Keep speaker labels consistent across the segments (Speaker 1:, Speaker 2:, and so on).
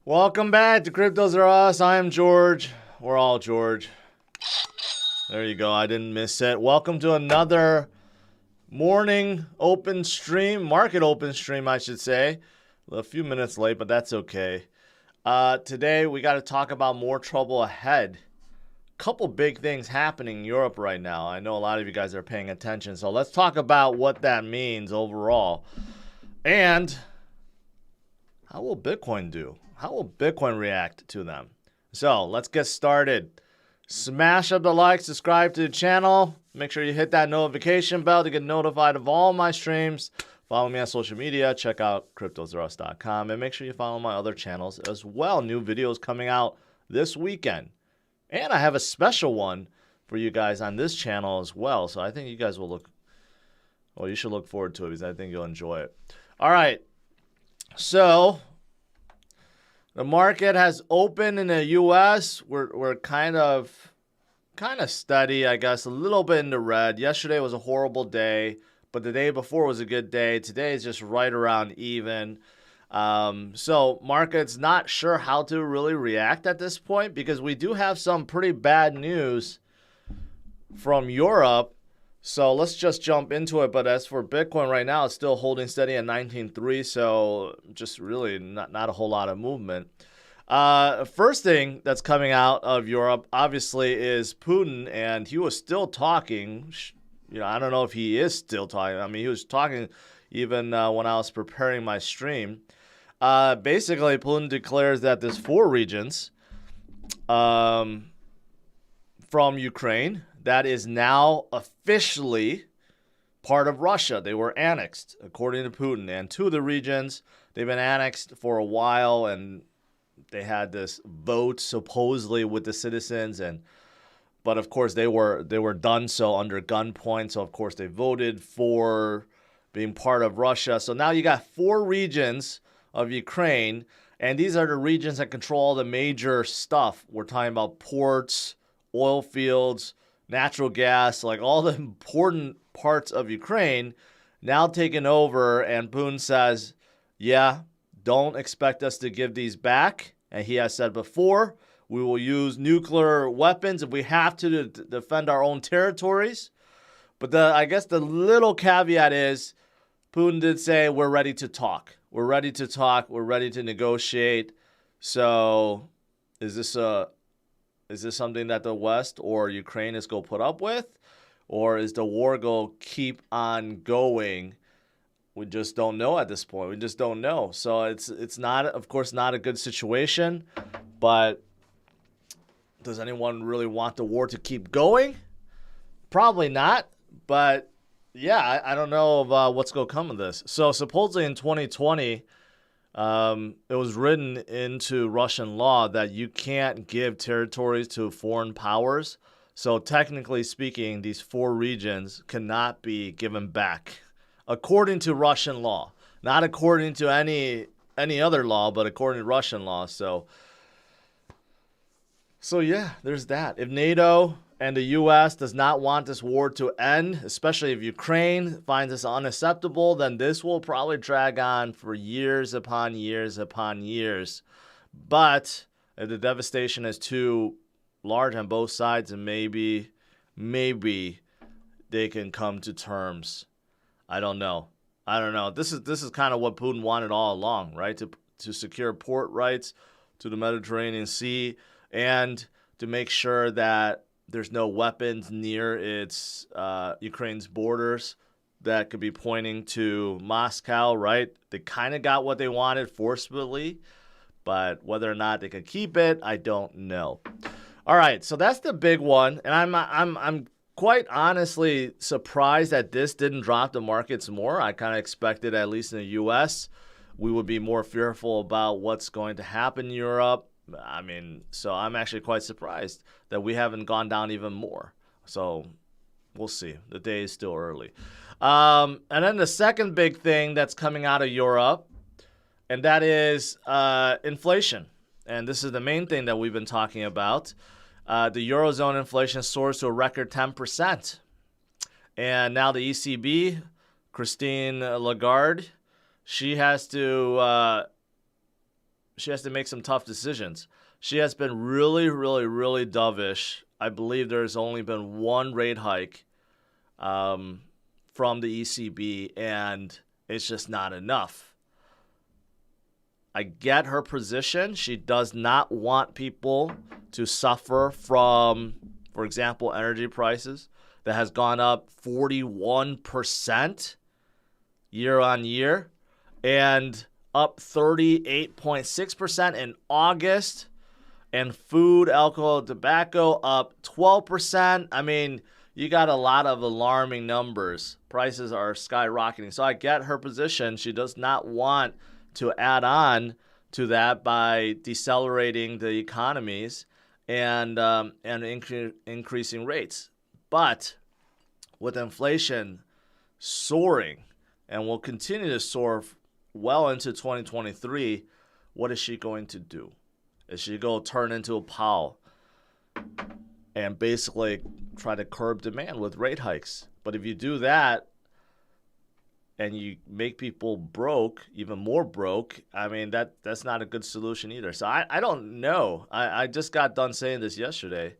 Speaker 1: Welcome back to Cryptos Are Us. I am George. We're all George. There you go. I didn't miss it. Welcome to another morning open stream, market open stream, I should say. A few minutes late, but that's okay. Today, we got to talk about more trouble ahead. Couple big things happening in Europe right now. I know a lot of you guys are paying attention. So let's talk about what that means overall. And how will Bitcoin do? How will Bitcoin react to them? So let's get started. Smash up the like, subscribe to the channel. Make sure you hit that notification bell to get notified of all my streams. Follow me on social media. Check out cryptosarus.com. And make sure you follow my other channels as well. New videos coming out this weekend. And I have a special one for you guys on this channel as well. So I think you guys will you should look forward to it because I think you'll enjoy it. All right. So the market has opened in the U.S. We're kind of steady, I guess, a little bit in the red. Yesterday was a horrible day, but the day before was a good day. Today is just right around even. So market's not sure how to really react at this point because we do have some pretty bad news from Europe. So let's just jump into it. But as for Bitcoin right now, it's still holding steady at 19.3. So just really not a whole lot of movement. First thing that's coming out of Europe, obviously, is Putin. And he was still talking. I don't know if he is still talking. I mean, he was talking even when I was preparing my stream. Basically, Putin declares that there's 4 regions from Ukraine that is now officially part of Russia. They were annexed, according to Putin. And 2 of the regions, they've been annexed for a while, and they had this vote supposedly with the citizens. But of course, they were done so under gunpoint. So of course, they voted for being part of Russia. So now you got 4 regions of Ukraine, and these are the regions that control all the major stuff. We're talking about ports, oil fields, natural gas, like all the important parts of Ukraine now taken over. And Putin says, yeah, don't expect us to give these back. And he has said before, we will use nuclear weapons if we have to defend our own territories. But I guess the little caveat is Putin did say we're ready to talk. We're ready to talk. We're ready to negotiate. So is this something that the West or Ukraine is going to put up with? Or is the war going to keep on going? We just don't know at this point. We just don't know. So it's not, of course, not a good situation. But does anyone really want the war to keep going? Probably not. But yeah, I don't know of what's going to come of this. So supposedly in 2020, it was written into Russian law that you can't give territories to foreign powers. So technically speaking, these 4 regions cannot be given back, according to Russian law. Not according to any other law, but according to Russian law. So yeah, there's that. If NATO and the U.S. does not want this war to end, especially if Ukraine finds this unacceptable, then this will probably drag on for years upon years upon years. But if the devastation is too large on both sides, and maybe they can come to terms. I don't know. This is kind of what Putin wanted all along, right? To secure port rights to the Mediterranean Sea and to make sure that there's no weapons near its Ukraine's borders that could be pointing to Moscow, right? They kind of got what they wanted forcibly, but whether or not they could keep it, I don't know. All right, so that's the big one, and I'm quite honestly surprised that this didn't drop the markets more. I kind of expected, at least in the U.S., we would be more fearful about what's going to happen in Europe. I mean, so I'm actually quite surprised that we haven't gone down even more. So we'll see. The day is still early. And then the second big thing that's coming out of Europe, and that is inflation. And this is the main thing that we've been talking about. The Eurozone inflation soars to a record 10%. And now the ECB, Christine Lagarde, she has to she has to make some tough decisions. She has been really, really, really dovish. I believe there's only been one rate hike from the ECB, and it's just not enough. I get her position. She does not want people to suffer from, for example, energy prices that has gone up 41% year on year and up 38.6% in August. And food, alcohol, tobacco up 12%. I mean, you got a lot of alarming numbers. Prices are skyrocketing. So I get her position. She does not want to add on to that by decelerating the economies and increasing rates. But with inflation soaring and will continue to soar well into 2023, what is she going to do? Is she going to turn into a Powell and basically try to curb demand with rate hikes? But if you do that and you make people broke, even more broke, I mean, that's not a good solution either. So I don't know. I just got done saying this yesterday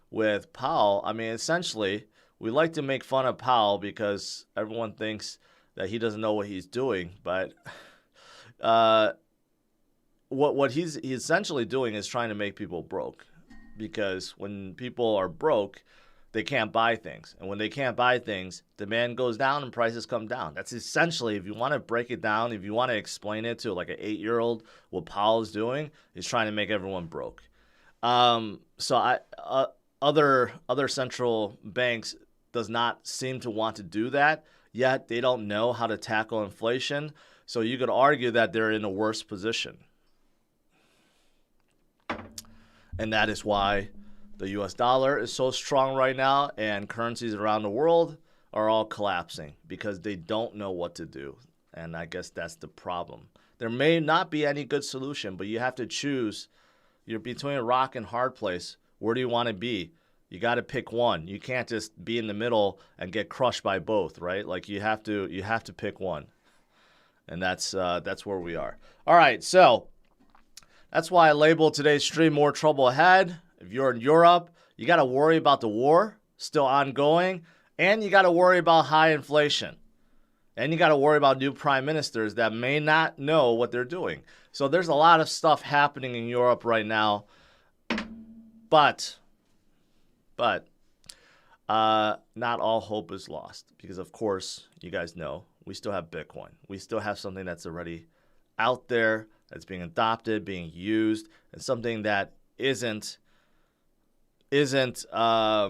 Speaker 1: with Powell. I mean, essentially, we like to make fun of Powell because everyone thinks that he doesn't know what he's doing. But what he's essentially doing is trying to make people broke, because when people are broke, they can't buy things. And when they can't buy things, demand goes down and prices come down. That's essentially, if you want to break it down, if you want to explain it to like an 8-year-old, what Powell is doing is trying to make everyone broke. So other central banks does not seem to want to do that, yet they don't know how to tackle inflation. So you could argue that they're in a worse position. And that is why the US dollar is so strong right now, and currencies around the world are all collapsing because they don't know what to do. And I guess that's the problem. There may not be any good solution, but you have to choose. You're between a rock and hard place. Where do you want to be? You got to pick one. You can't just be in the middle and get crushed by both, right? Like you have to pick one. And that's where we are. All right, so that's why I labeled today's stream More Trouble Ahead. If you're in Europe, you got to worry about the war still ongoing, and you got to worry about high inflation. And you got to worry about new prime ministers that may not know what they're doing. So there's a lot of stuff happening in Europe right now. But not all hope is lost, because, of course, you guys know, we still have Bitcoin. We still have something that's already out there, that's being adopted, being used, and something that isn't I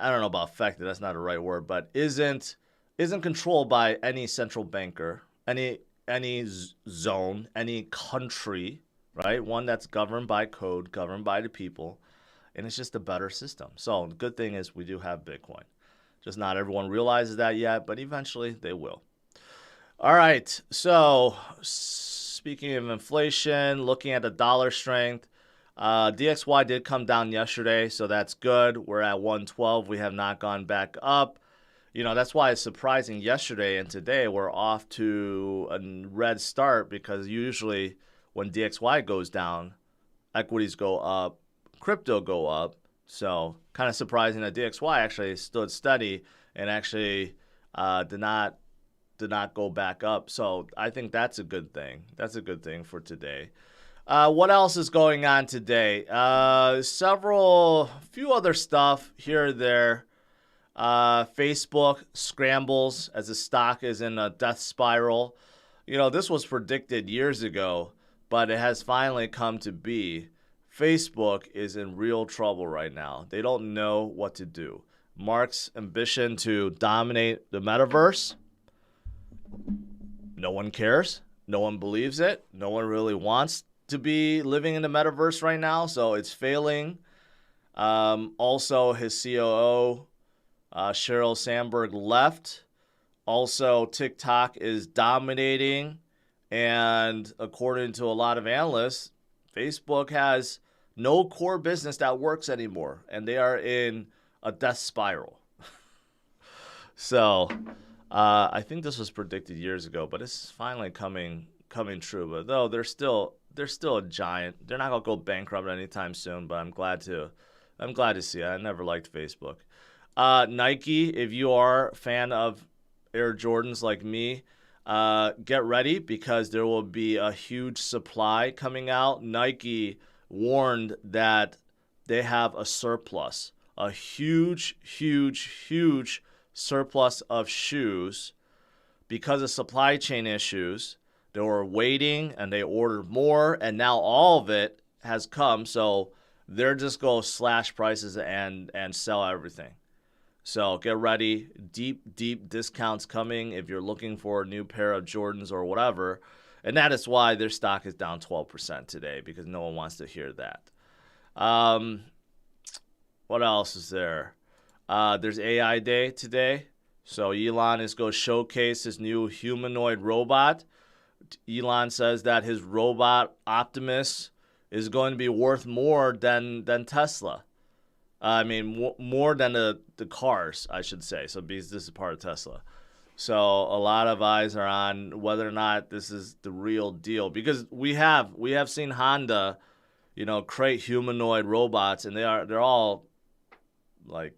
Speaker 1: don't know about affected, that's not the right word, but isn't controlled by any central banker, any zone, any country, right? One that's governed by code, governed by the people, and it's just a better system. So the good thing is we do have Bitcoin. Just not everyone realizes that yet, but eventually they will. All right, so speaking of inflation, looking at the dollar strength, DXY did come down yesterday, so that's good. We're at 112. We have not gone back up. You know, that's why it's surprising yesterday and today we're off to a red start, because usually when DXY goes down, equities go up, crypto go up. So kind of surprising that DXY actually stood steady and actually did not go back up. So I think that's a good thing. That's a good thing for today. What else is going on today? Few other stuff here or there. Facebook scrambles as the stock is in a death spiral. You know, this was predicted years ago, but it has finally come to be. Facebook is in real trouble right now. They don't know what to do. Mark's ambition to dominate the metaverse, no one cares. No one believes it. No one really wants to be living in the metaverse right now, so it's failing. Also, his COO, Sheryl Sandberg, left. Also, TikTok is dominating, and according to a lot of analysts, Facebook has no core business that works anymore, and they are in a death spiral. So I think this was predicted years ago, but it's finally coming true. But though they're still a giant. They're not gonna go bankrupt anytime soon. But I'm glad to see it. I never liked Facebook. Nike, if you are a fan of Air Jordans like me, get ready because there will be a huge supply coming out. Nike warned that they have a surplus, a huge, huge, huge surplus of shoes because of supply chain issues. They were waiting and they ordered more, and now all of it has come. So they're just going to slash prices and sell everything. So get ready. Deep discounts coming if you're looking for a new pair of Jordans or whatever. And that is why their stock is down 12% today because no one wants to hear that. What else is there? There's AI Day today. So Elon is going to showcase his new humanoid robot. Elon says that his robot Optimus is going to be worth more than Tesla. I mean, more than the cars, I should say. So because this is part of Tesla. So a lot of eyes are on whether or not this is the real deal. Because we have seen Honda, create humanoid robots, and they're all like,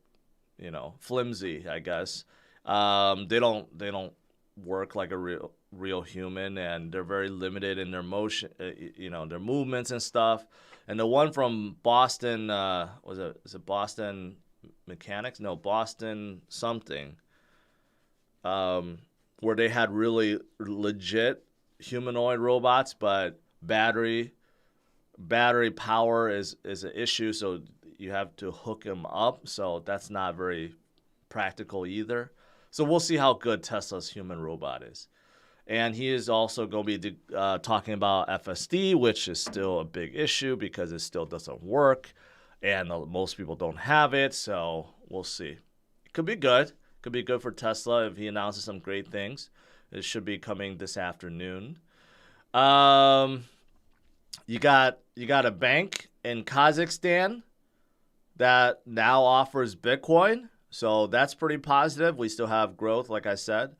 Speaker 1: flimsy, I guess. They don't work like a real human, and they're very limited in their motion, their movements and stuff. And the one from Boston, is it Boston Mechanics? No, Boston something, where they had really legit humanoid robots, but battery power is an issue, so you have to hook them up. So that's not very practical either. So we'll see how good Tesla's human robot is. And he is also going to be talking about FSD, which is still a big issue because it still doesn't work. And most people don't have it. So we'll see. It could be good. Could be good for Tesla if he announces some great things. It should be coming this afternoon. You got a bank in Kazakhstan that now offers Bitcoin. So that's pretty positive. We still have growth, like I said.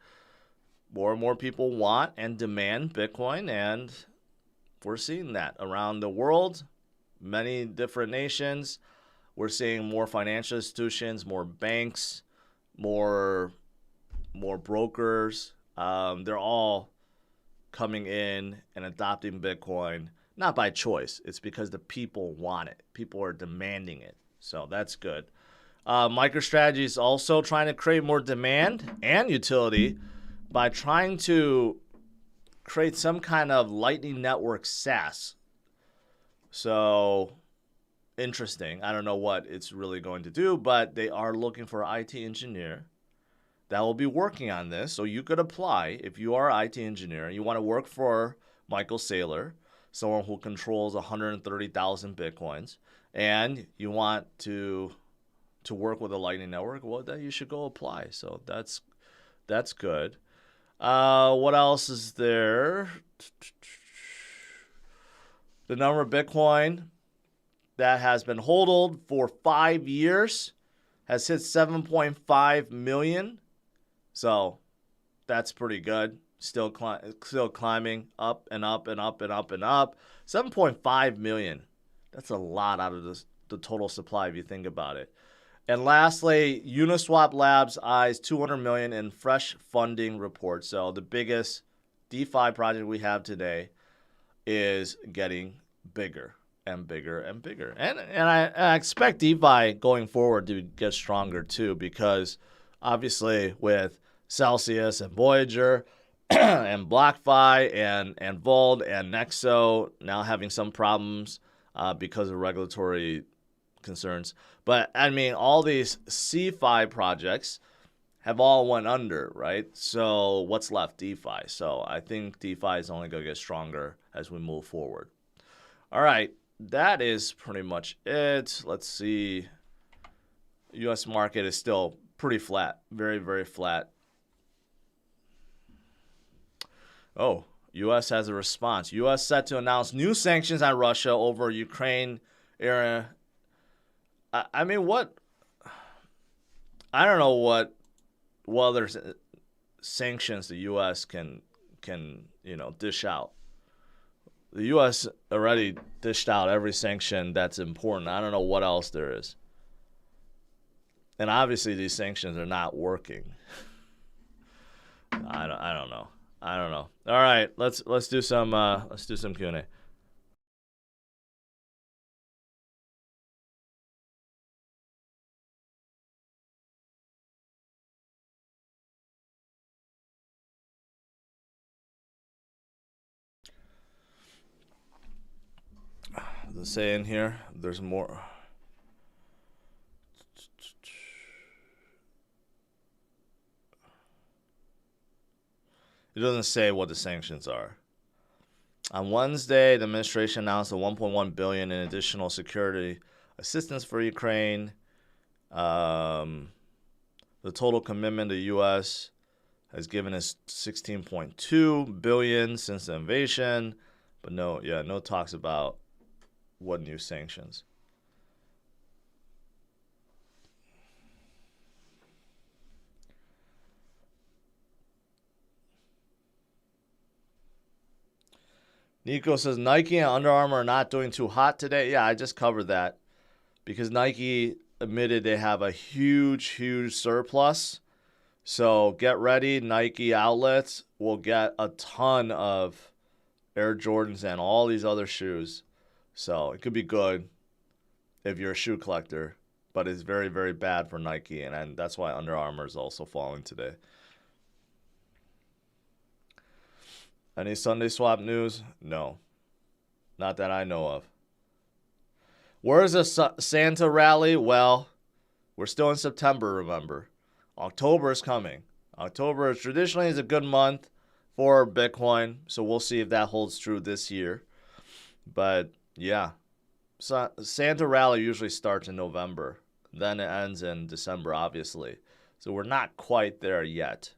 Speaker 1: More and more people want and demand Bitcoin, and we're seeing that around the world, many different nations. We're seeing more financial institutions, more banks, more brokers. They're all coming in and adopting Bitcoin, not by choice. It's because the people want it. People are demanding it. So that's good. MicroStrategy is also trying to create more demand and utility by trying to create some kind of Lightning Network SaaS. So, interesting. I don't know what it's really going to do, but they are looking for an IT engineer that will be working on this. So you could apply if you are an IT engineer. You want to work for Michael Saylor, someone who controls 130,000 Bitcoins, and you want to work with a Lightning Network, well, then you should go apply. So that's good. What else is there? The number of Bitcoin that has been hodled for 5 years has hit 7.5 million. So that's pretty good. Still climbing up and up and up and up and up. 7.5 million. That's a lot out of the total supply if you think about it. And lastly, Uniswap Labs eyes $200 million in fresh funding report. So the biggest DeFi project we have today is getting bigger and bigger and bigger. And I expect DeFi going forward to get stronger too, because obviously with Celsius and Voyager and BlockFi and Vault and Nexo now having some problems because of regulatory concerns. But I mean, all these CeFi projects have all went under, right? So what's left? DeFi. So I think DeFi is only going to get stronger as we move forward. All right, that is pretty much it. Let's see. U.S. market is still pretty flat, very, very flat. Oh, U.S. has a response. U.S. set to announce new sanctions on Russia over Ukraine area. I mean, what? I don't know what. Well, there's sanctions the U.S. can dish out. The U.S. already dished out every sanction that's important. I don't know what else there is. And obviously these sanctions are not working. I don't know. All right, let's do some Q&A. Does it say in here? There's more. It doesn't say what the sanctions are. On Wednesday, the administration announced a $1.1 billion in additional security assistance for Ukraine. The total commitment the U.S. has given is $16.2 billion since the invasion, but no talks about what new sanctions. Nico says Nike and Under Armour are not doing too hot today. Yeah, I just covered that because Nike admitted they have a huge surplus. So get ready. Nike outlets will get a ton of Air Jordans and all these other shoes. So it could be good if you're a shoe collector, but it's very, very bad for Nike. And that's why Under Armour is also falling today. Any Sunday swap news? No. Not that I know of. Where's the Santa rally? Well, we're still in September, remember. October is coming. October traditionally is a good month for Bitcoin, so we'll see if that holds true this year. But yeah, Santa rally usually starts in November. Then it ends in December, obviously. So we're not quite there yet.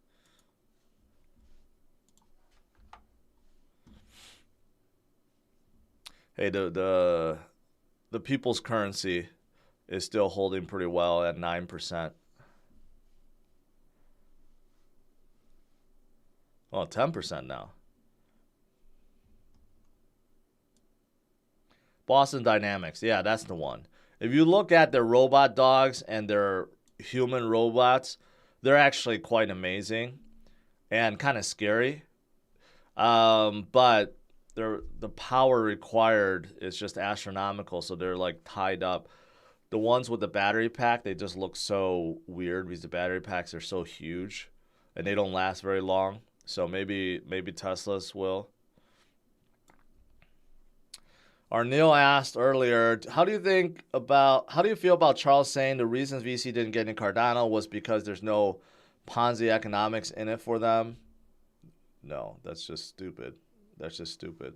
Speaker 1: Hey, the people's currency is still holding pretty well at 9%. Well, 10% now. Boston Dynamics. Yeah, that's the one. If you look at their robot dogs and their human robots, they're actually quite amazing and kind of scary. But the power required is just astronomical, so they're like tied up. The ones with the battery pack, they just look so weird because the battery packs are so huge and they don't last very long. So maybe Teslas will. Arneil asked earlier, how do you feel about Charles saying the reasons VC didn't get in Cardano was because there's no Ponzi economics in it for them? No, that's just stupid. That's just stupid.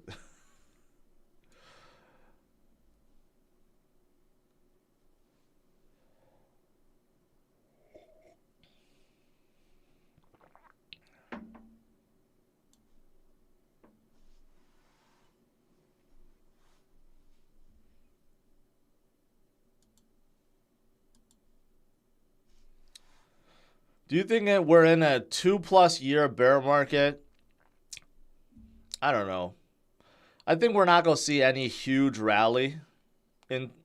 Speaker 1: Do you think that we're in a 2+ year bear market? I don't know. I think we're not going to see any huge rally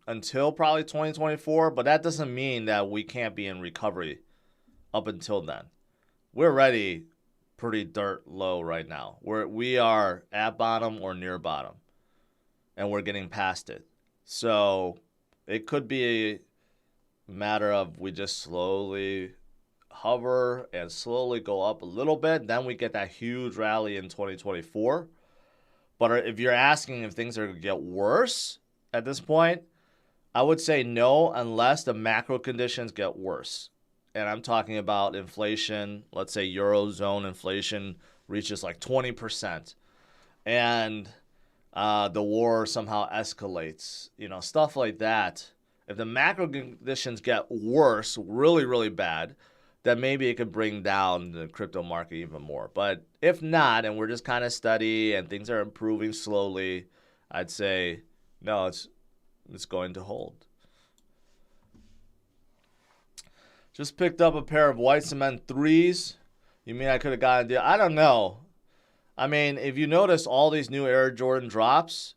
Speaker 1: until probably 2024, but that doesn't mean that we can't be in recovery up until then. We're already pretty dirt low right now. We are at bottom or near bottom, and we're getting past it. So it could be a matter of we just slowly hover and slowly go up a little bit. Then we get that huge rally in 2024. But if you're asking if things are going to get worse at this point, I would say no, unless the macro conditions get worse. And I'm talking about inflation. Let's say Eurozone inflation reaches like 20%. And the war somehow escalates. Stuff like that. If the macro conditions get worse, really, really bad, then maybe it could bring down the crypto market even more. But if not, and we're just kind of steady and things are improving slowly, I'd say no, it's going to hold. Just picked up a pair of white cement 3s. You mean I could have gotten a deal? I don't know. I mean, if you notice all these new Air Jordan drops,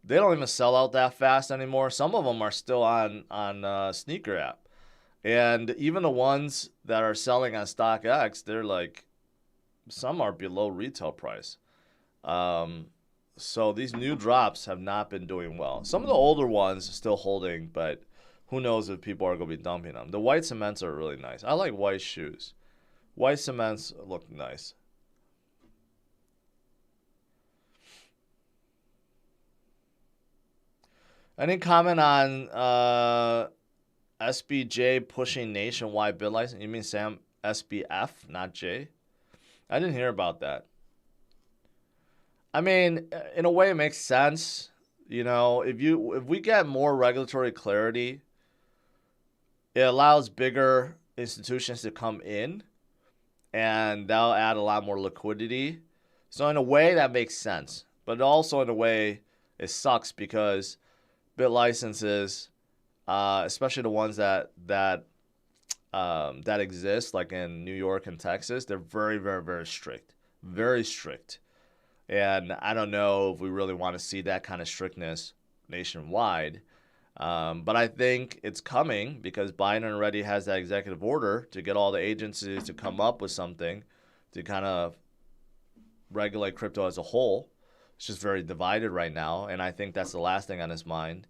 Speaker 1: they don't even sell out that fast anymore. Some of them are still on Sneaker app. And even the ones that are selling on StockX, they're like, some are below retail price. So these new drops have not been doing well. Some of the older ones are still holding, but who knows if people are going to be dumping them. The white cements are really nice. I like white shoes. White cements look nice. Any comment on SBJ pushing nationwide bid license? You mean Sam SBF, not J? I didn't hear about that. I mean, in a way, it makes sense. You know, if we get more regulatory clarity, it allows bigger institutions to come in, and that'll add a lot more liquidity. So in a way, that makes sense. But also in a way, it sucks because bit licenses, especially the ones that exist, like in New York and Texas, they're very, very, very strict. Very strict. And I don't know if we really want to see that kind of strictness nationwide. But I think it's coming because Biden already has that executive order to get all the agencies to come up with something to kind of regulate crypto as a whole. It's just very divided right now. And I think that's the last thing on his mind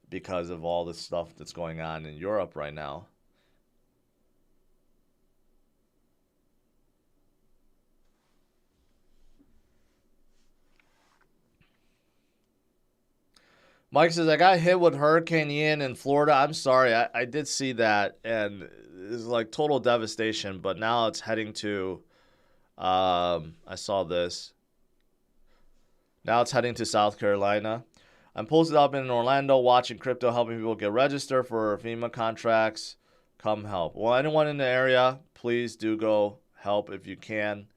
Speaker 1: because of all the stuff that's going on in Europe right now. Mike says, I got hit with Hurricane Ian in Florida. I'm sorry. I did see that, and it's like total devastation, but now it's heading to, I saw this. Now it's heading to South Carolina. I'm posted up in Orlando watching crypto, helping people get registered for FEMA contracts. Come help. Well, anyone in the area, please do go help if you can.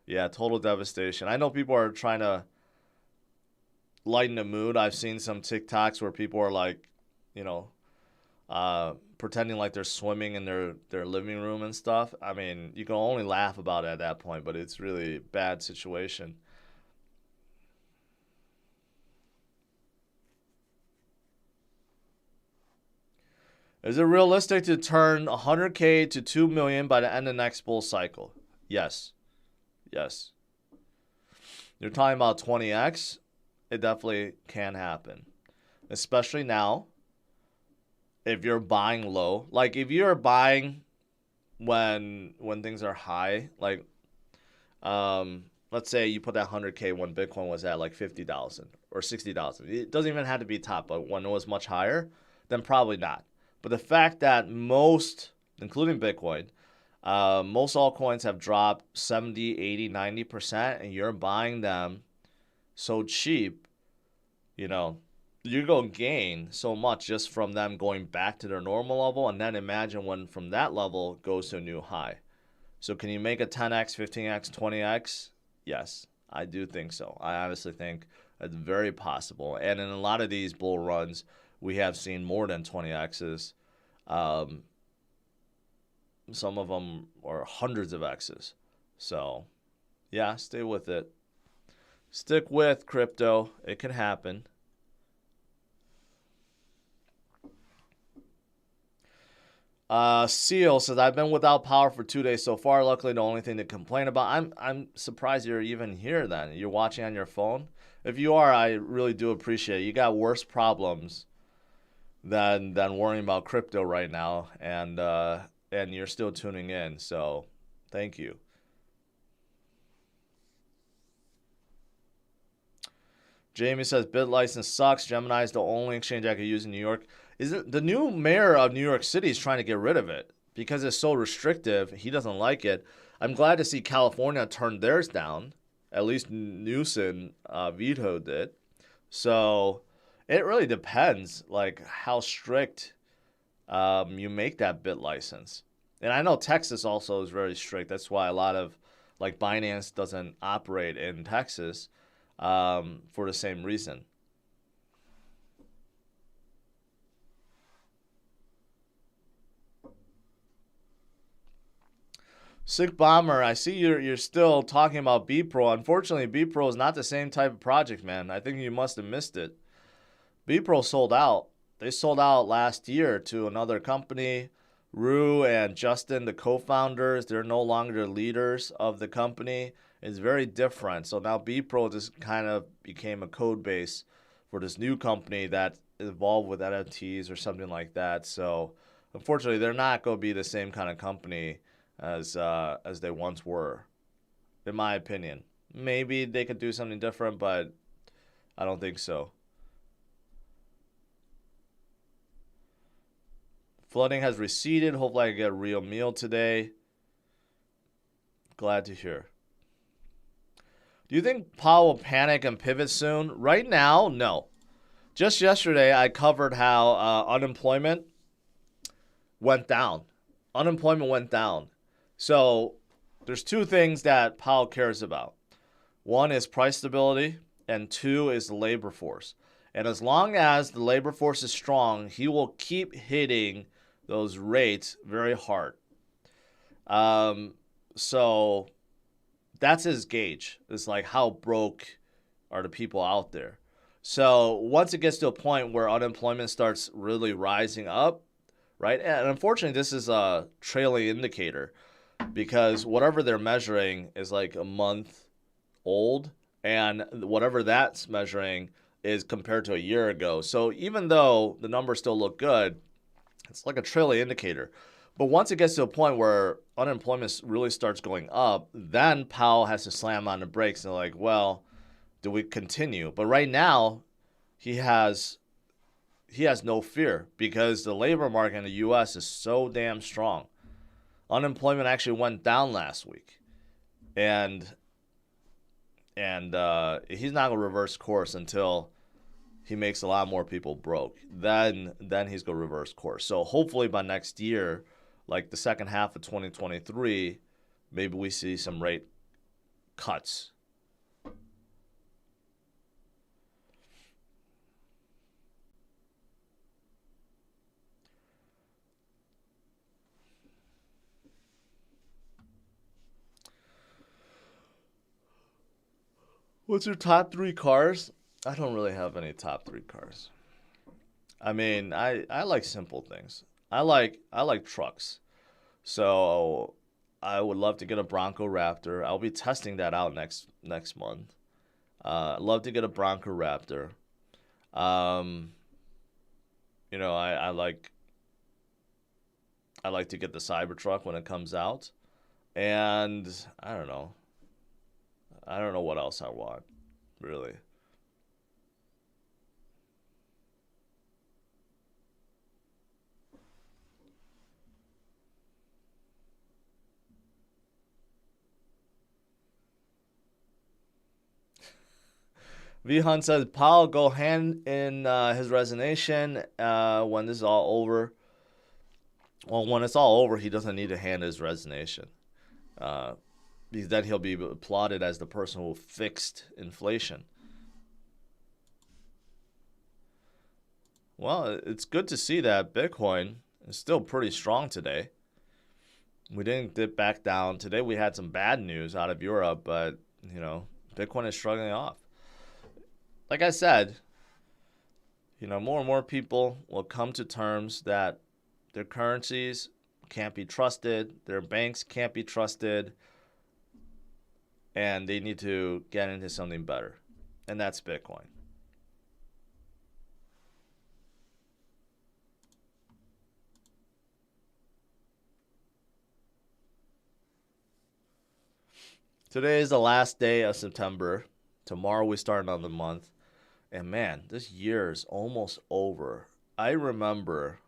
Speaker 1: Yeah, total devastation. I know people are trying to lighten the mood. I've seen some TikToks where people are like, you know, pretending like they're swimming in their living room and stuff. I mean, you can only laugh about it at that point, but it's really a bad situation. Is it realistic to turn 100K to 2 million by the end of next bull cycle? Yes. Yes. You're talking about 20x? It definitely can happen. Especially now, if you're buying low. Like if you're buying when things are high, like let's say you put that 100K when Bitcoin was at like 50,000 or 60,000. It doesn't even have to be top, but when it was much higher, then probably not. But the fact that most, including Bitcoin, most altcoins have dropped 70, 80, 90%, and you're buying them so cheap, you know, you're going to gain so much just from them going back to their normal level. And then imagine when from that level goes to a new high. So can you make a 10x, 15x, 20x? Yes, I do think so. I honestly think it's very possible. And in a lot of these bull runs, we have seen more than 20x's. Some of them are hundreds of x's. So, yeah, stay with it. Stick with crypto. It can happen. Seal says, I've been without power for 2 days so far. Luckily, the only thing to complain about. I'm surprised you're even here then. You're watching on your phone? If you are, I really do appreciate it. You got worse problems than worrying about crypto right now, and you're still tuning in. So, thank you. Jamie says, bid license sucks. Gemini is the only exchange I could use in New York. Is it the new mayor of New York City is trying to get rid of it because it's so restrictive? He doesn't like it. I'm glad to see California turn theirs down. At least Newsom vetoed it. So it really depends, like how strict you make that bit license. And I know Texas also is very strict. That's why a lot of like Binance doesn't operate in Texas for the same reason. Sick Bomber, I see you're still talking about B Pro. Unfortunately, B Pro is not the same type of project, man. I think you must have missed it. B Pro sold out. They sold out last year to another company. Rue and Justin, the co-founders, they're no longer the leaders of the company. It's very different. So now B Pro just kind of became a code base for this new company that is involved with NFTs or something like that. So unfortunately, they're not going to be the same kind of company as they once were, in my opinion. Maybe they could do something different, but I don't think so. Flooding has receded. Hopefully I can get a real meal today. Glad to hear. Do you think Powell will panic and pivot soon? Right now, no. Just yesterday, I covered how unemployment went down. Unemployment went down. So there's two things that Powell cares about. One is price stability, and two is the labor force. And as long as the labor force is strong, he will keep hitting those rates very hard. So that's his gauge. It's like how broke are the people out there. So once it gets to a point where unemployment starts really rising up, right? And unfortunately, this is a trailing indicator because whatever they're measuring is like a month old, and whatever that's measuring is compared to a year ago. So even though the numbers still look good, it's like a trailing indicator. But once it gets to a point where unemployment really starts going up, then Powell has to slam on the brakes and like, well, do we continue? But right now, he has no fear because the labor market in the U.S. is so damn strong. Unemployment actually went down last week, and he's not gonna reverse course until he makes a lot more people broke. Then he's gonna reverse course. So hopefully by next year, like the second half of 2023, maybe we see some rate cuts. What's your top three cars? I don't really have any top three cars. I mean, I like simple things. I like trucks. So I would love to get a Bronco Raptor. I'll be testing that out next month. Love to get a Bronco Raptor. Um, I like to get the Cybertruck when it comes out, and I don't know. I don't know what else I want, really. V Hunt says Powell go hand in his resignation when this is all over. Well, when it's all over, he doesn't need to hand his resignation. Uh, because then he'll be applauded as the person who fixed inflation. Well, it's good to see that Bitcoin is still pretty strong today. We didn't dip back down. Today we had some bad news out of Europe, but, Bitcoin is struggling off. Like I said, more and more people will come to terms that their currencies can't be trusted, their banks can't be trusted, and they need to get into something better. And that's Bitcoin. Today is the last day of September. Tomorrow we start another month. And man, this year is almost over. I remember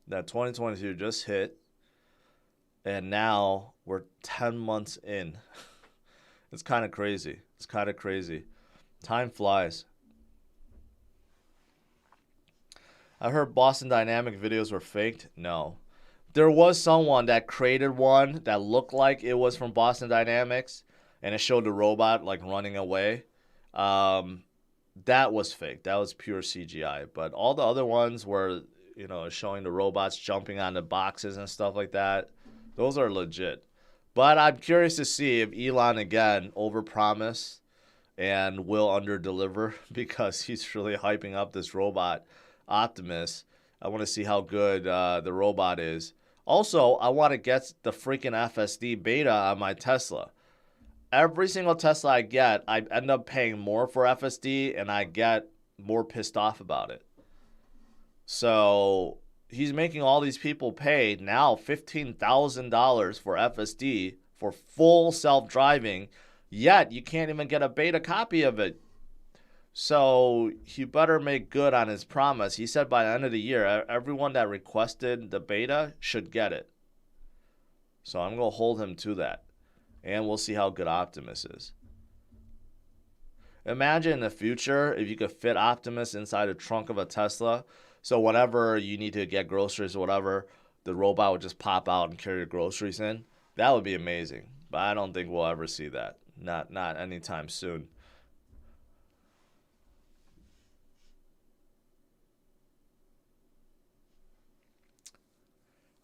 Speaker 1: that 2022 just hit, and now we're 10 months in. It's kind of crazy. It's kind of crazy. Time flies. I heard Boston Dynamic videos were faked. No. There was someone that created one that looked like it was from Boston Dynamics, and it showed the robot like running away. That was fake. That was pure CGI. But all the other ones were, showing the robots jumping on the boxes and stuff like that. Those are legit. But I'm curious to see if Elon again overpromise and will underdeliver because he's really hyping up this robot Optimus. I want to see how good the robot is. Also, I want to get the freaking FSD beta on my Tesla. Every single Tesla I get, I end up paying more for FSD and I get more pissed off about it. So he's making all these people pay now $15,000 for FSD for full self-driving, yet you can't even get a beta copy of it. So he better make good on his promise. He said by the end of the year, everyone that requested the beta should get it. So I'm going to hold him to that. And we'll see how good Optimus is. Imagine in the future if you could fit Optimus inside the trunk of a Tesla. So whenever you need to get groceries or whatever, the robot would just pop out and carry your groceries in. That would be amazing. But I don't think we'll ever see that. Not anytime soon.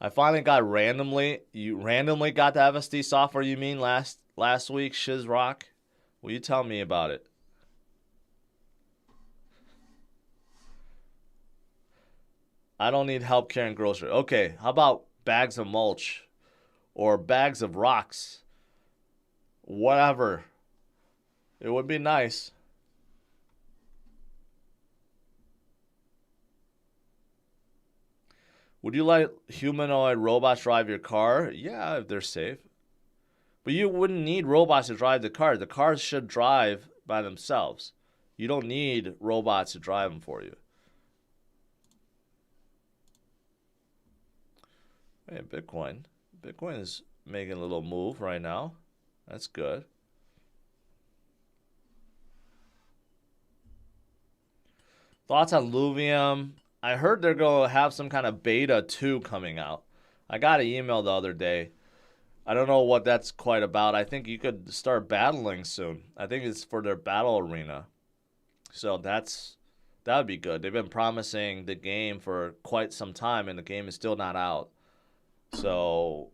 Speaker 1: I finally got You randomly got the FSD software, you mean, last week, Shizrock? Will you tell me about it? I don't need help carrying groceries. Okay, how about bags of mulch? Or bags of rocks? Whatever. It would be nice. Would you let humanoid robots drive your car? Yeah, if they're safe. But you wouldn't need robots to drive the car. The cars should drive by themselves. You don't need robots to drive them for you. Hey, Bitcoin. Bitcoin is making a little move right now. That's good. Thoughts on Luvium? I heard they're going to have some kind of beta 2 coming out. I got an email the other day. I don't know what that's quite about. I think you could start battling soon. I think it's for their battle arena. So that would be good. They've been promising the game for quite some time, and the game is still not out. So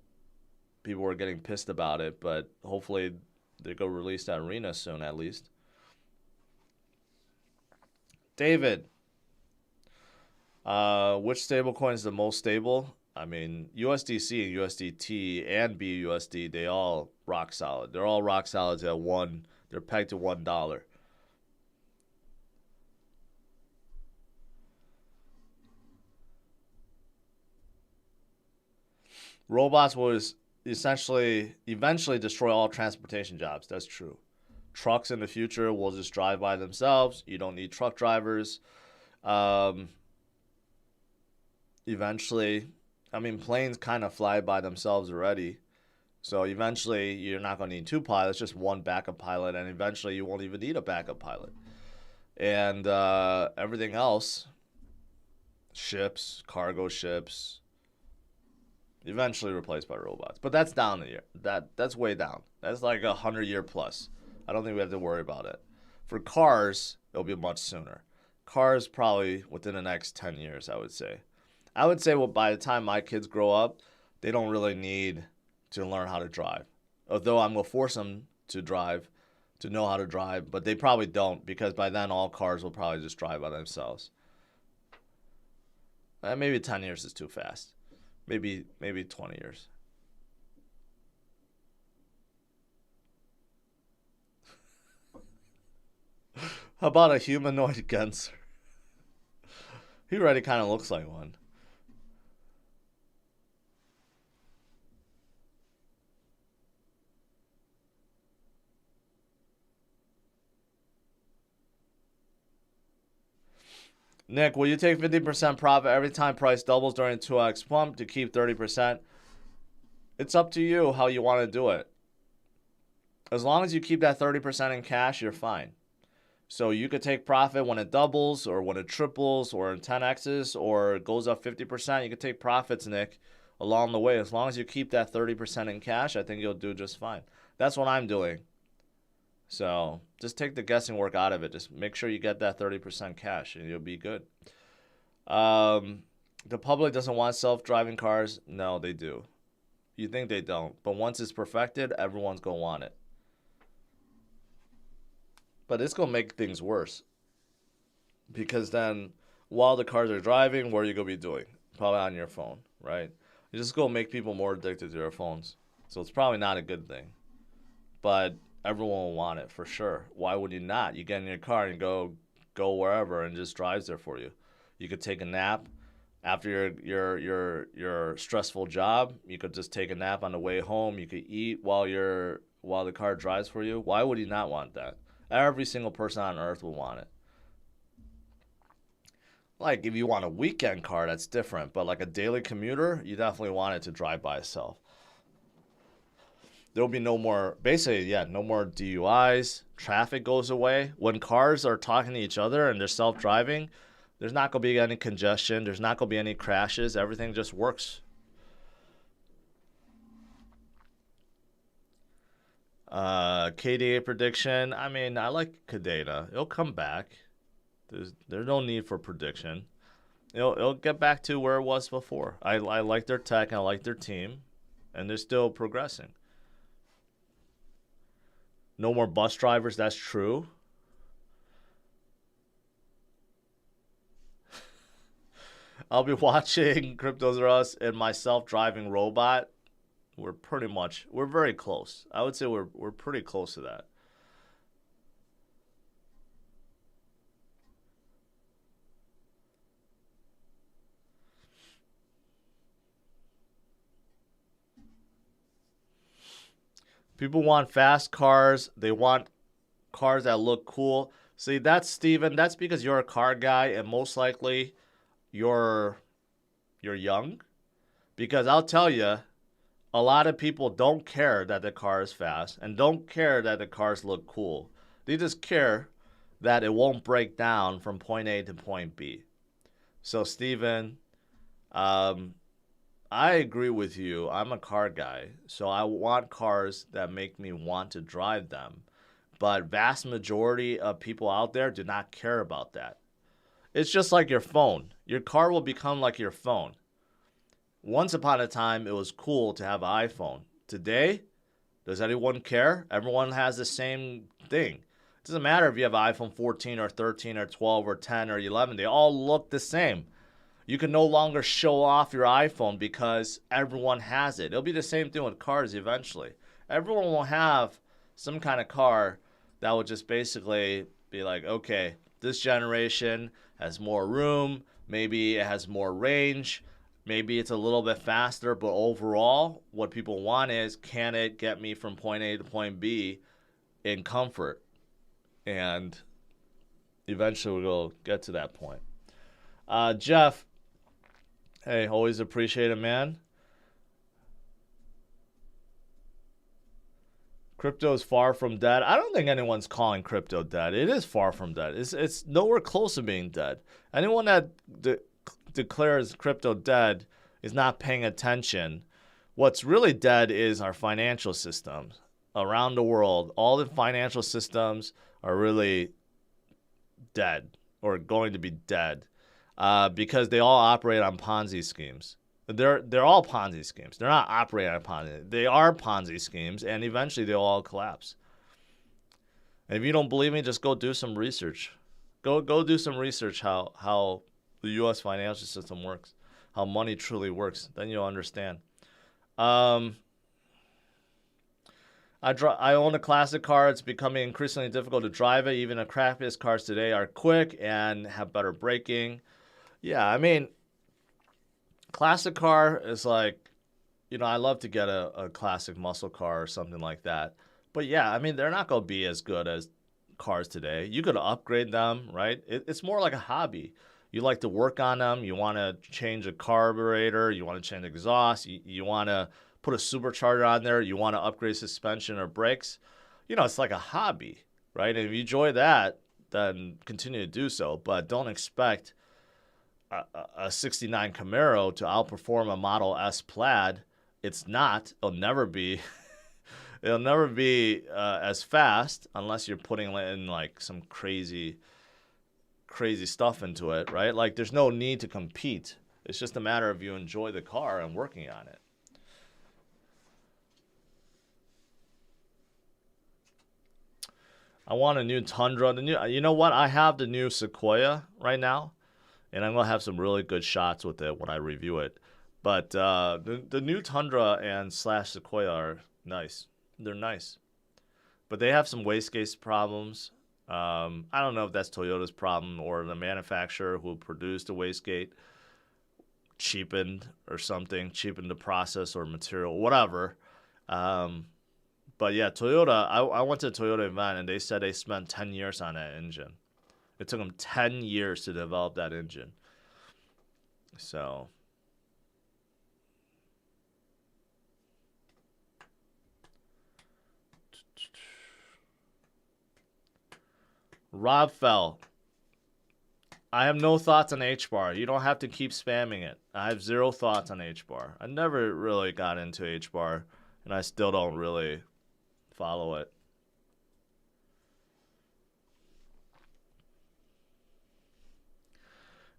Speaker 1: people were getting pissed about it, but hopefully they go release that arena soon at least. David, which stablecoin is the most stable? I mean, USDC and USDT and BUSD, they all rock solid. They're all rock solid at one. They're pegged to $1. Robots will eventually destroy all transportation jobs. That's true. Trucks in the future will just drive by themselves. You don't need truck drivers. Eventually, I mean, planes kind of fly by themselves already. So eventually, you're not going to need 2 pilots, just 1 backup pilot. And eventually, you won't even need a backup pilot. And everything else, ships, cargo ships, eventually replaced by robots. But that's down the year. That's way down. That's like 100-year plus. I don't think we have to worry about it. For cars, it'll be much sooner. Cars probably within the next 10 years, I would say. I would say, well, by the time my kids grow up, they don't really need to learn how to drive. Although I'm going to force them to drive, to know how to drive, but they probably don't because by then all cars will probably just drive by themselves. Maybe 10 years is too fast. Maybe 20 years. How about a humanoid Genser? He already kind of looks like one. Nick, will you take 50% profit every time price doubles during 2x pump to keep 30%? It's up to you how you want to do it. As long as you keep that 30% in cash, you're fine. So you could take profit when it doubles or when it triples or in 10x's or it goes up 50%. You could take profits, Nick, along the way. As long as you keep that 30% in cash, I think you'll do just fine. That's what I'm doing. So just take the guessing work out of it. Just make sure you get that 30% cash and you'll be good. The public doesn't want self-driving cars. No, they do. You think they don't. But once it's perfected, everyone's going to want it. But it's going to make things worse. Because then, while the cars are driving, what are you going to be doing? Probably on your phone, right? You're just going to make people more addicted to their phones. So it's probably not a good thing. But everyone will want it for sure. Why would you not? You get in your car and go wherever and just drives there for you. You could take a nap after your stressful job. You could just take a nap on the way home. You could eat while the car drives for you. Why would you not want that? Every single person on earth would want it. Like if you want a weekend car, that's different. But like a daily commuter, you definitely want it to drive by itself. There'll be no more, basically, yeah, no more DUIs. Traffic goes away. When cars are talking to each other and they're self-driving, there's not going to be any congestion. There's not going to be any crashes. Everything just works. KDA prediction. I mean, I like KDA. It'll come back. There's no need for prediction. It'll get back to where it was before. I like their tech. I like their team. And they're still progressing. No more bus drivers, that's true. I'll be watching Cryptos R Us and my self-driving robot. We're very close. I would say we're pretty close to that. People want fast cars. They want cars that look cool. See, that's Steven. That's because you're a car guy and most likely you're young. Because I'll tell you, a lot of people don't care that the car is fast and don't care that the cars look cool. They just care that it won't break down from point A to point B. So, Steven, I agree with you. I'm a car guy, so I want cars that make me want to drive them. But vast majority of people out there do not care about that. It's just like your phone. Your car will become like your phone. Once upon a time, it was cool to have an iPhone. Today, does anyone care? Everyone has the same thing. It doesn't matter if you have an iPhone 14 or 13 or 12 or 10 or 11. They all look the same. You can no longer show off your iPhone because everyone has it. It'll be the same thing with cars eventually. Everyone will have some kind of car that will just basically be like, okay, this generation has more room. Maybe it has more range. Maybe it's a little bit faster. But overall, what people want is, can it get me from point A to point B in comfort? And eventually we'll get to that point. Jeff, hey, always appreciate it, man. Crypto is far from dead. I don't think anyone's calling crypto dead. It is far from dead. It's nowhere close to being dead. Anyone that declares crypto dead is not paying attention. What's really dead is our financial systems around the world. All the financial systems are really dead or going to be dead. Because they all operate on Ponzi schemes. They're all Ponzi schemes. They're not operating on Ponzi. They are Ponzi schemes, and eventually they'll all collapse. And if you don't believe me, just go do some research. Go do some research how the U.S. financial system works, how money truly works. Then you'll understand. I own a classic car. It's becoming increasingly difficult to drive it. Even the crappiest cars today are quick and have better braking. Yeah, I mean, classic car is like, I love to get a classic muscle car or something like that. But yeah, I mean, they're not going to be as good as cars today. You could upgrade them, right? It's more like a hobby. You like to work on them. You want to change a carburetor. You want to change exhaust. You want to put a supercharger on there. You want to upgrade suspension or brakes. It's like a hobby, right? And if you enjoy that, then continue to do so. But don't expect a 69 Camaro to outperform a Model S Plaid. It's not. It'll never be. It'll never be as fast unless you're putting in like some crazy stuff into it, right? Like there's no need to compete. It's just a matter of you enjoy the car and working on it. I want a new Tundra. You know what? I have the new Sequoia right now, and I'm gonna have some really good shots with it when I review it. But the new Tundra and slash Sequoia are nice. They're nice, but they have some wastegate problems. I don't know if that's Toyota's problem or the manufacturer who produced the wastegate cheapened or something, cheapened the process or material, whatever. Um, but yeah, Toyota. I went to a Toyota event and they said they spent 10 years on that engine. It took them 10 years to develop that engine. So, Rob Fell. I have no thoughts on H bar. You don't have to keep spamming it. I have zero thoughts on H bar. I never really got into H bar, and I still don't really follow it.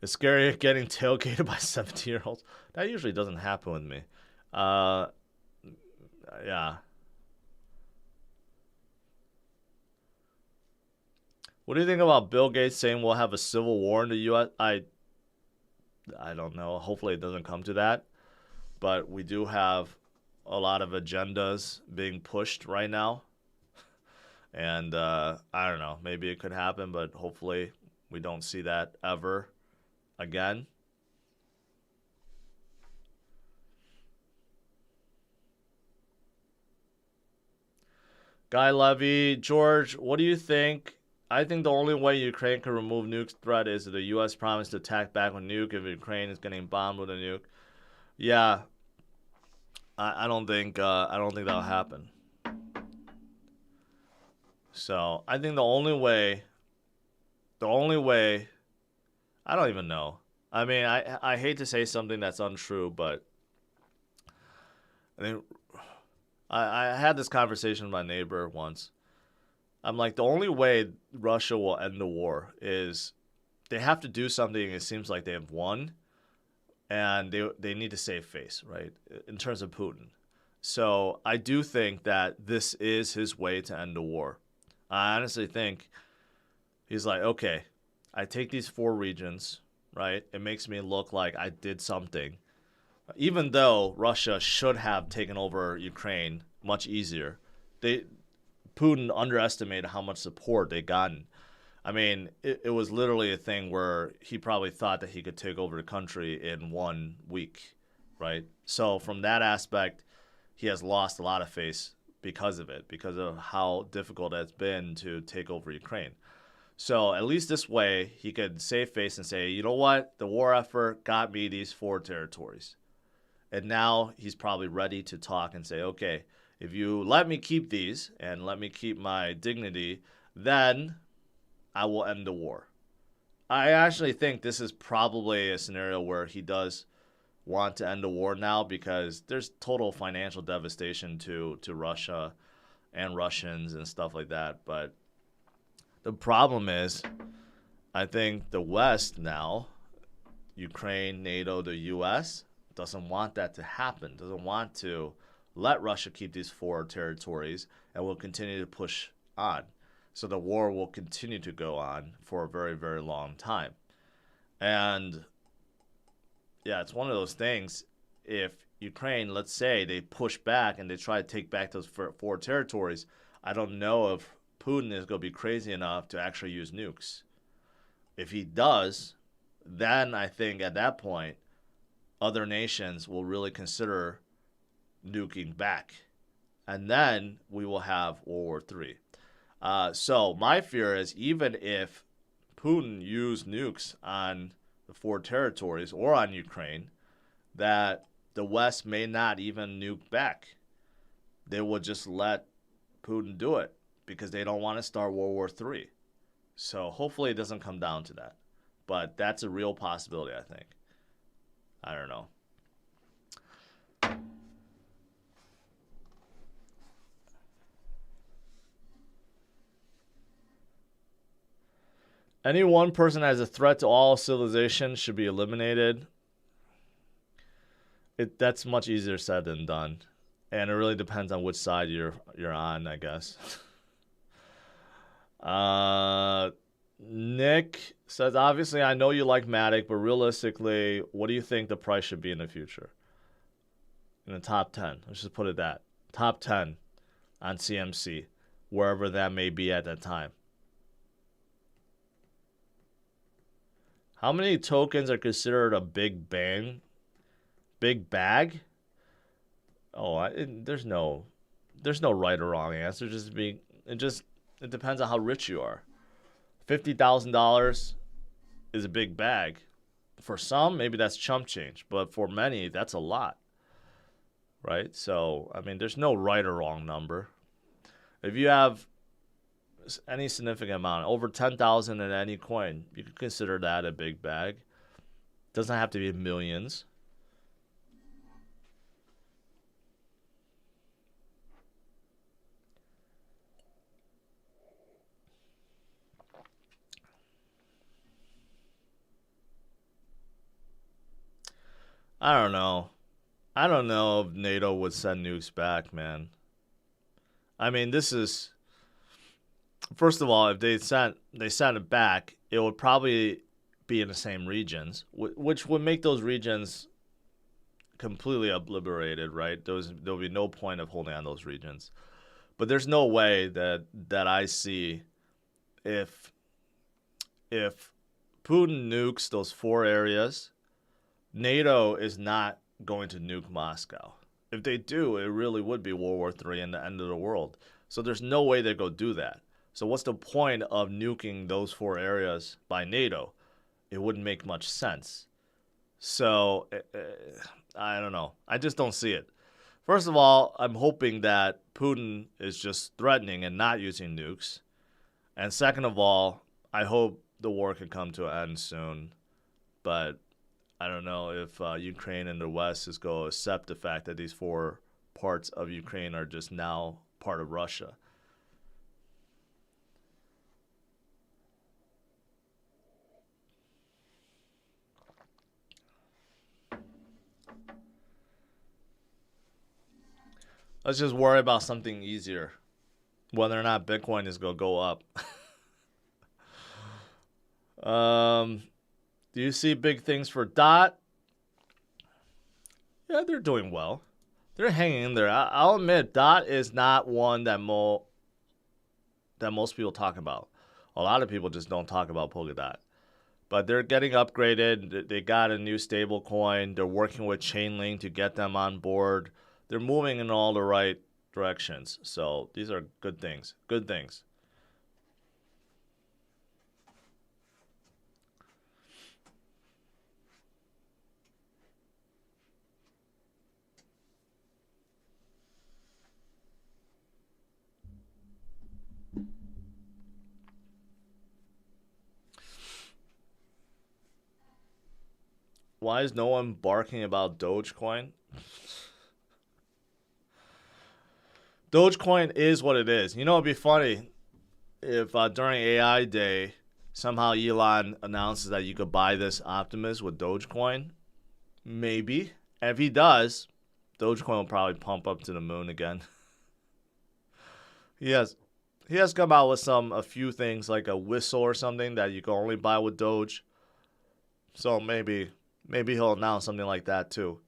Speaker 1: It's scary getting tailgated by 17-year-olds. That usually doesn't happen with me. Uh, yeah. What do you think about Bill Gates saying we'll have a civil war in the U.S.? I don't know. Hopefully it doesn't come to that. But we do have a lot of agendas being pushed right now. And I don't know. Maybe it could happen, but hopefully we don't see that ever again. Guy Levy, George, what do you think? I think the only way Ukraine can remove nuke threat is if the U.S. promised to attack back with nuke if Ukraine is getting bombed with a nuke. Yeah, I don't think that'll happen. So I think the only way, I don't even know. I mean, I hate to say something that's untrue, but I mean, I had this conversation with my neighbor once. I'm like, the only way Russia will end the war is they have to do something. It seems like they have won, and they need to save face, right? In terms of Putin. So I do think that this is his way to end the war. I honestly think he's like, okay, I take these 4 regions, right? It makes me look like I did something. Even though Russia should have taken over Ukraine much easier, Putin underestimated how much support they gotten. I mean, it was literally a thing where he probably thought that he could take over the country in 1 week, right? So from that aspect, he has lost a lot of face because of it, because of how difficult it's been to take over Ukraine. So at least this way, he could save face and say, you know what? The war effort got me these 4 territories. And now he's probably ready to talk and say, okay, if you let me keep these and let me keep my dignity, then I will end the war. I actually think this is probably a scenario where he does want to end the war now because there's total financial devastation to Russia and Russians and stuff like that. But the problem is, I think the West now, Ukraine, NATO, the U.S., doesn't want that to happen, doesn't want to let Russia keep these 4 territories, and will continue to push on. So the war will continue to go on for a very, very long time. And yeah, it's one of those things. If Ukraine, let's say, they push back and they try to take back those 4 territories, I don't know if Putin is going to be crazy enough to actually use nukes. If he does, then I think at that point, other nations will really consider nuking back. And then we will have World War III. So my fear is even if Putin used nukes on the 4 territories or on Ukraine, that the West may not even nuke back. They will just let Putin do it because they don't want to start World War III. So hopefully it doesn't come down to that. But that's a real possibility, I think. I don't know. Any one person as a threat to all civilization should be eliminated. That's much easier said than done. And it really depends on which side you're on, I guess. Nick says, obviously, I know you like Matic, but realistically, what do you think the price should be in the future? In the top 10. Let's just put it that. Top 10 on CMC, wherever that may be at that time. How many tokens are considered a big bang? Big bag? Oh, there's no right or wrong answer. It depends on how rich you are. $50,000 is a big bag. For some, maybe that's chump change, but for many, that's a lot, right? So, I mean, there's no right or wrong number. If you have any significant amount, over 10,000 in any coin, you could consider that a big bag. Doesn't have to be millions. I don't know. I don't know if NATO would send nukes back, man. I mean, this is, first of all, if they sent it back, it would probably be in the same regions, which would make those regions completely obliterated, right? There'll be no point of holding on those regions. But there's no way that I see if Putin nukes those 4 areas, NATO is not going to nuke Moscow. If they do, it really would be World War III and the end of the world. So there's no way they go do that. So what's the point of nuking those 4 areas by NATO? It wouldn't make much sense. So I don't know. I just don't see it. First of all, I'm hoping that Putin is just threatening and not using nukes. And second of all, I hope the war can come to an end soon. But I don't know if Ukraine and the West is going to accept the fact that these 4 parts of Ukraine are just now part of Russia. Let's just worry about something easier. Whether or not Bitcoin is going to go up. Do you see big things for DOT? Yeah, they're doing well. They're hanging in there. I'll admit, DOT is not one that most people talk about. A lot of people just don't talk about Polkadot. But they're getting upgraded. They got a new stable coin. They're working with Chainlink to get them on board. They're moving in all the right directions. So these are good things. Good things. Why is no one barking about Dogecoin? Dogecoin is what it is. You know, it'd be funny if during AI Day, somehow Elon announces that you could buy this Optimus with Dogecoin. Maybe. And if he does, Dogecoin will probably pump up to the moon again. He has come out with a few things like a whistle or something that you can only buy with Doge. So maybe he'll announce something like that too.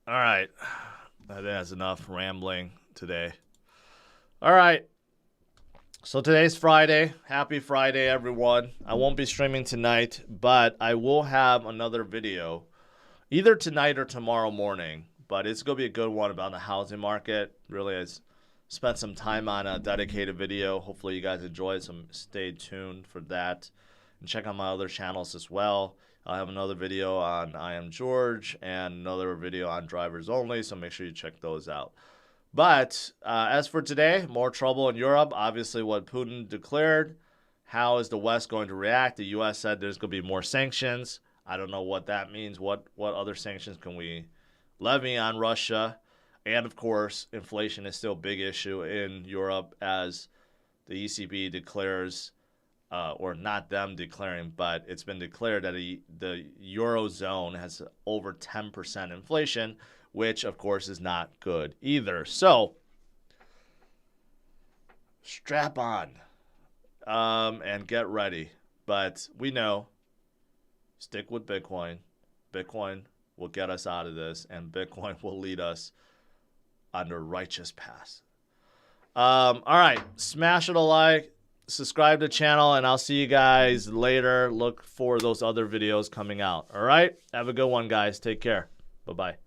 Speaker 1: All right. I think that's enough rambling today. All right. So today's Friday. Happy Friday, everyone. I won't be streaming tonight, but I will have another video either tonight or tomorrow morning. But it's going to be a good one about the housing market. Really, I spent some time on a dedicated video. Hopefully you guys enjoy it, so stay tuned for that. And check out my other channels as well. I have another video on I Am George and another video on drivers only, so make sure you check those out. But as for today, more trouble in Europe. Obviously, what Putin declared. How is the West going to react? The U.S. said there's going to be more sanctions. I don't know what that means. What other sanctions can we levy on Russia? And, of course, inflation is still a big issue in Europe as the ECB declares or not them declaring, but it's been declared that the Eurozone has over 10% inflation, which, of course, is not good either. So, strap on and get ready. But we know, stick with Bitcoin. Bitcoin will get us out of this, and Bitcoin will lead us on the righteous path. All right, smash it a like. Subscribe to the channel, and I'll see you guys later. Look for those other videos coming out. All right? Have a good one, guys. Take care. Bye-bye.